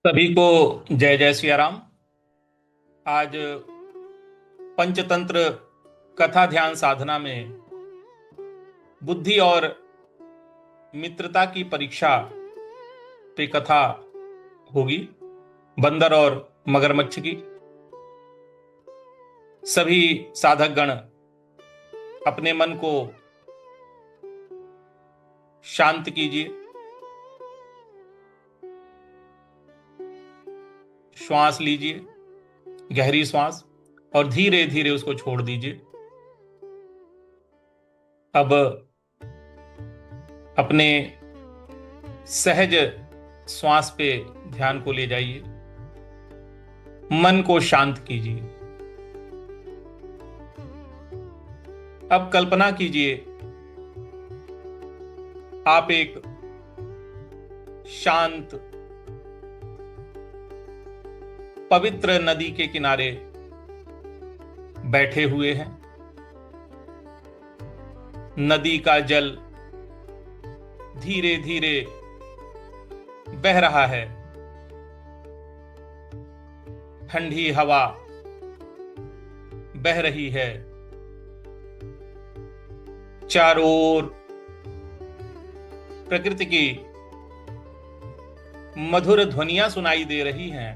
सभी को जय जय सिया राम। आज पंचतंत्र कथा ध्यान साधना में बुद्धि और मित्रता की परीक्षा पे कथा होगी, बंदर और मगरमच्छ की। सभी साधक गण अपने मन को शांत कीजिए, श्वास लीजिए, गहरी श्वास, और धीरे धीरे उसको छोड़ दीजिए। अब अपने सहज श्वास पे ध्यान को ले जाइए, मन को शांत कीजिए। अब कल्पना कीजिए, आप एक शांत पवित्र नदी के किनारे बैठे हुए हैं। नदी का जल धीरे धीरे बह रहा है, ठंडी हवा बह रही है, चारों ओर प्रकृति की मधुर ध्वनियां सुनाई दे रही हैं।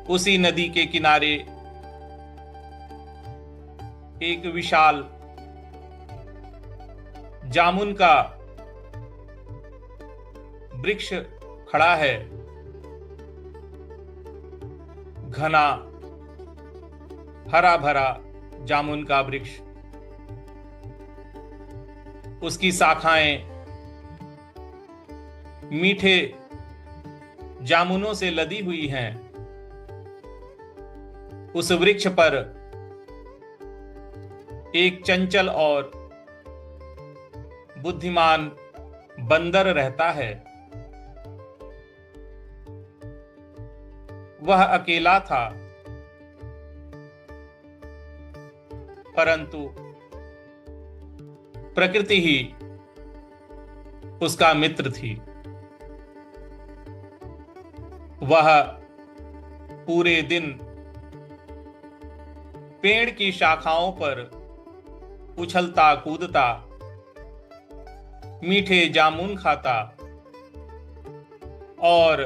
उसी नदी के किनारे एक विशाल जामुन का वृक्ष खड़ा है। घना हरा भरा जामुन का वृक्ष, उसकी शाखाएं मीठे जामुनों से लदी हुई हैं। उस वृक्ष पर एक चंचल और बुद्धिमान बंदर रहता है। वह अकेला था, परंतु प्रकृति ही उसका मित्र थी। वह पूरे दिन पेड़ की शाखाओं पर उछलता कूदता, मीठे जामुन खाता और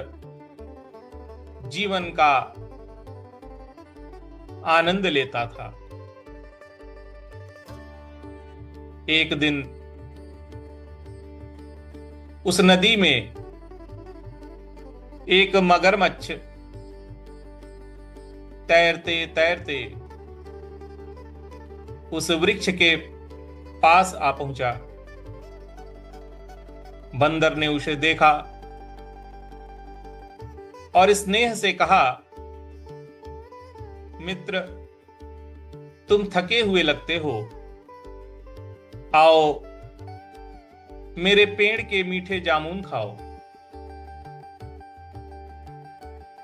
जीवन का आनंद लेता था। एक दिन उस नदी में एक मगरमच्छ तैरते तैरते उस वृक्ष के पास आ पहुंचा। बंदर ने उसे देखा और स्नेह से कहा, मित्र, तुम थके हुए लगते हो, आओ मेरे पेड़ के मीठे जामुन खाओ।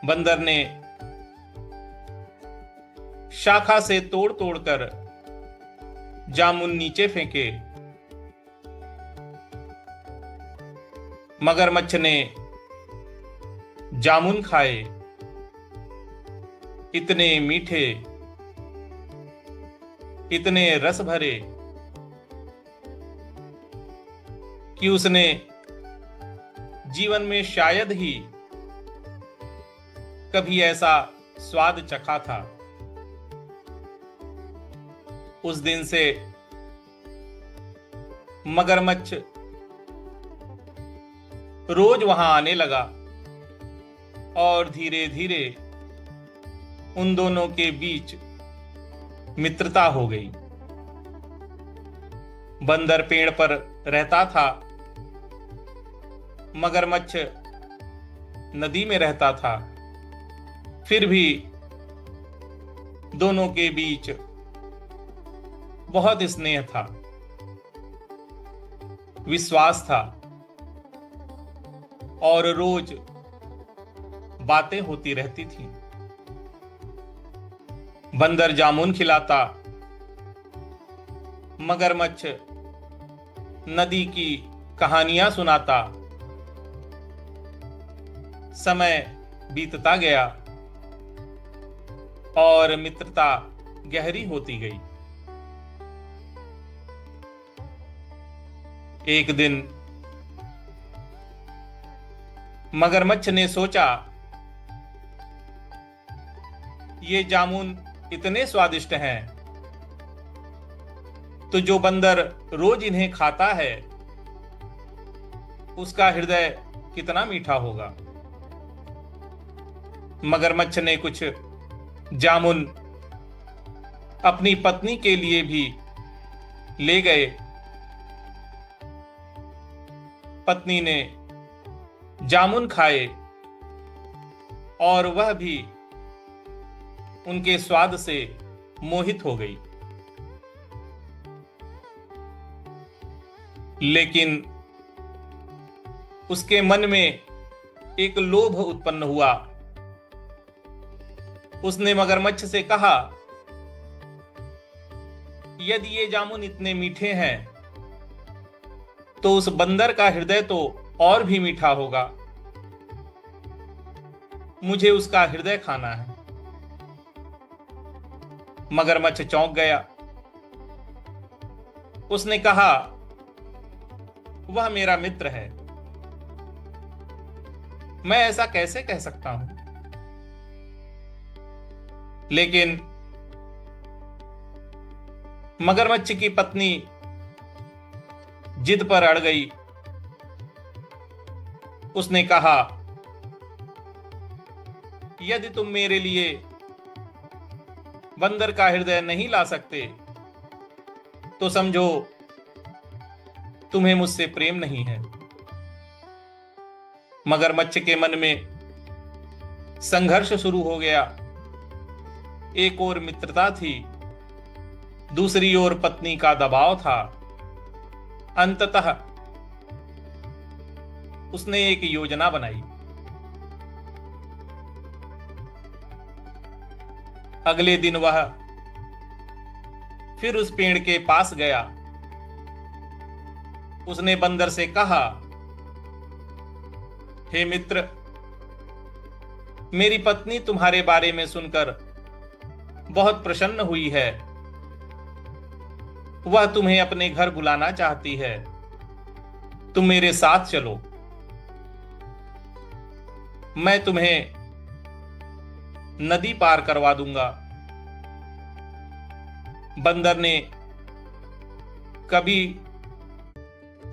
बंदर ने शाखा से तोड़ तोड़कर जामुन नीचे फेंके। मगरमच्छ ने जामुन खाए, इतने मीठे, इतने रस भरे कि उसने जीवन में शायद ही कभी ऐसा स्वाद चखा था। उस दिन से मगरमच्छ रोज वहां आने लगा और धीरे धीरे उन दोनों के बीच मित्रता हो गई। बंदर पेड़ पर रहता था, मगरमच्छ नदी में रहता था। फिर भी दोनों के बीच बहुत स्नेह था, विश्वास था और रोज बातें होती रहती थी। बंदर जामुन खिलाता, मगरमच्छ नदी की कहानियां सुनाता। समय बीतता गया और मित्रता गहरी होती गई। एक दिन मगरमच्छ ने सोचा, ये जामुन इतने स्वादिष्ट हैं, तो जो बंदर रोज इन्हें खाता है उसका हृदय कितना मीठा होगा। मगरमच्छ ने कुछ जामुन अपनी पत्नी के लिए भी ले गए। पत्नी ने जामुन खाए और वह भी उनके स्वाद से मोहित हो गई। लेकिन उसके मन में एक लोभ उत्पन्न हुआ। उसने मगरमच्छ से कहा, यदि ये जामुन इतने मीठे हैं तो उस बंदर का हृदय तो और भी मीठा होगा। मुझे उसका हृदय खाना है। मगरमच्छ चौंक गया। उसने कहा, वह मेरा मित्र है, मैं ऐसा कैसे कह सकता हूं। लेकिन मगरमच्छ की पत्नी जिद पर अड़ गई। उसने कहा, यदि तुम मेरे लिए बंदर का हृदय नहीं ला सकते तो समझो तुम्हें मुझसे प्रेम नहीं है। मगरमच्छ के मन में संघर्ष शुरू हो गया। एक ओर मित्रता थी, दूसरी ओर पत्नी का दबाव था। अंततः उसने एक योजना बनाई। अगले दिन वह फिर उस पेड़ के पास गया। उसने बंदर से कहा, हे मित्र, मेरी पत्नी तुम्हारे बारे में सुनकर बहुत प्रसन्न हुई है। वह तुम्हें अपने घर बुलाना चाहती है। तुम मेरे साथ चलो, मैं तुम्हें नदी पार करवा दूंगा। बंदर ने कभी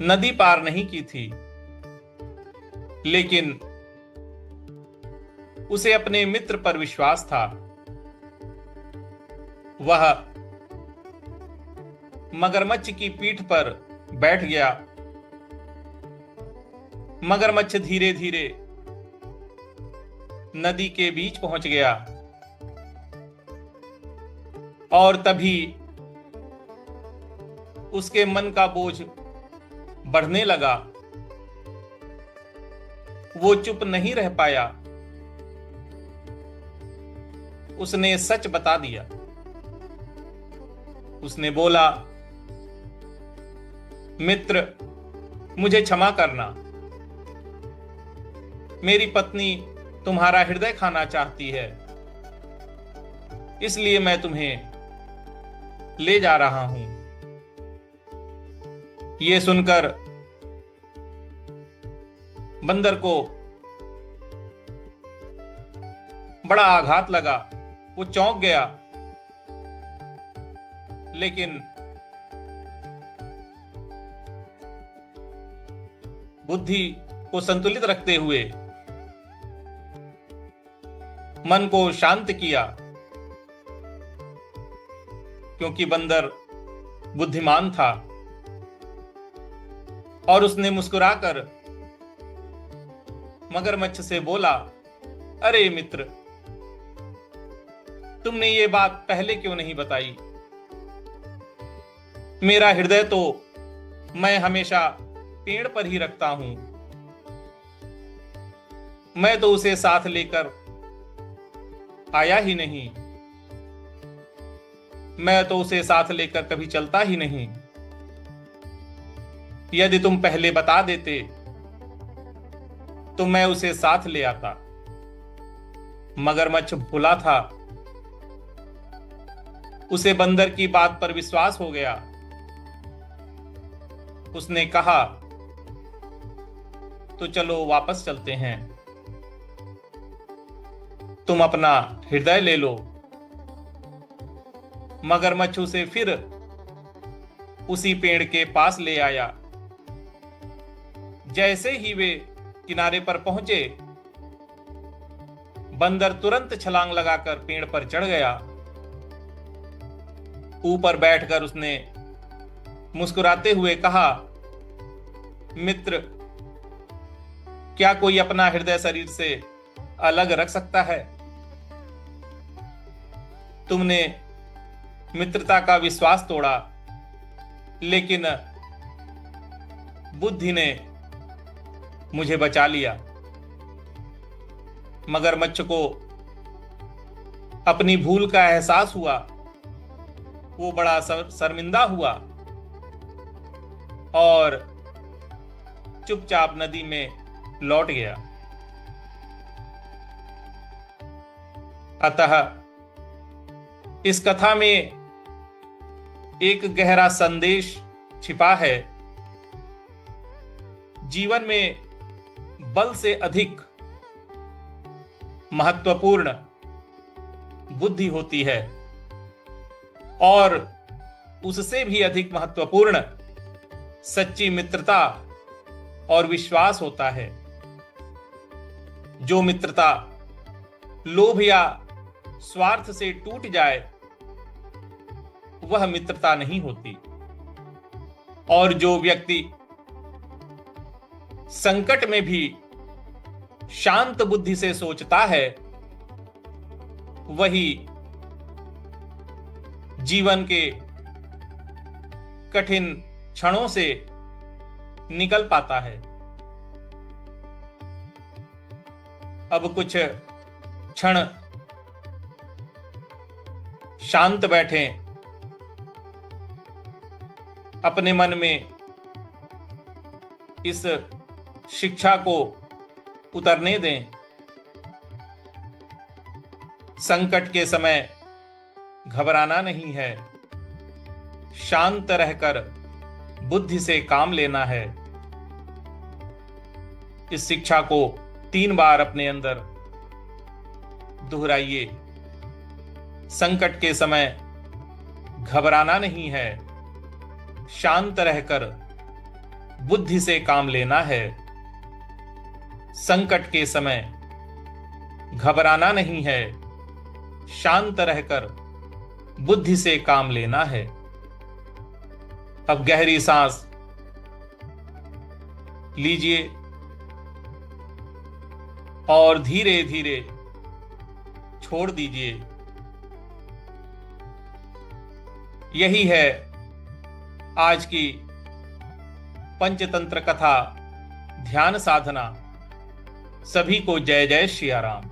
नदी पार नहीं की थी, लेकिन उसे अपने मित्र पर विश्वास था। वह मगरमच्छ की पीठ पर बैठ गया। मगरमच्छ धीरे धीरे नदी के बीच पहुंच गया और तभी उसके मन का बोझ बढ़ने लगा। वो चुप नहीं रह पाया। उसने सच बता दिया। उसने बोला, मित्र, मुझे क्षमा करना। मेरी पत्नी तुम्हारा हृदय खाना चाहती है, इसलिए मैं तुम्हें ले जा रहा हूं। यह सुनकर बंदर को बड़ा आघात लगा। वो चौंक गया, लेकिन बुद्धि को संतुलित रखते हुए मन को शांत किया, क्योंकि बंदर बुद्धिमान था। और उसने मुस्कुराकर मगरमच्छ से बोला, अरे मित्र, तुमने ये बात पहले क्यों नहीं बताई? मेरा हृदय तो मैं हमेशा पेड़ पर ही रखता हूं। मैं तो उसे साथ लेकर आया ही नहीं। मैं तो उसे साथ लेकर कभी चलता ही नहीं। यदि तुम पहले बता देते तो मैं उसे साथ ले आता। मगरमच्छ भूला था, उसे बंदर की बात पर विश्वास हो गया। उसने कहा, तो चलो वापस चलते हैं, तुम अपना हृदय ले लो। मगरमच्छ उसे फिर उसी पेड़ के पास ले आया। जैसे ही वे किनारे पर पहुंचे, बंदर तुरंत छलांग लगाकर पेड़ पर चढ़ गया। ऊपर बैठकर उसने मुस्कुराते हुए कहा, मित्र, क्या कोई अपना हृदय शरीर से अलग रख सकता है? तुमने मित्रता का विश्वास तोड़ा, लेकिन बुद्धि ने मुझे बचा लिया। मगरमच्छ को अपनी भूल का एहसास हुआ। वो बड़ा शर्मिंदा हुआ और चुपचाप नदी में लौट गया। अतः इस कथा में एक गहरा संदेश छिपा है। जीवन में बल से अधिक महत्वपूर्ण बुद्धि होती है और उससे भी अधिक महत्वपूर्ण सच्ची मित्रता और विश्वास होता है। जो मित्रता लोभ या स्वार्थ से टूट जाए, वह मित्रता नहीं होती। और जो व्यक्ति संकट में भी शांत बुद्धि से सोचता है, वही जीवन के कठिन क्षणों से निकल पाता है। अब कुछ क्षण शांत बैठें, अपने मन में इस शिक्षा को उतरने दें। संकट के समय घबराना नहीं है, शांत रहकर बुद्धि से काम लेना है। इस शिक्षा को 3 बार अपने अंदर दोहराइए। संकट के समय घबराना नहीं है, शांत रहकर बुद्धि से काम लेना है। संकट के समय घबराना नहीं है, शांत रहकर बुद्धि से काम लेना है। अब गहरी सांस लीजिए और धीरे धीरे छोड़ दीजिए। यही है आज की पंचतंत्र कथा ध्यान साधना। सभी को जय जय श्री राम।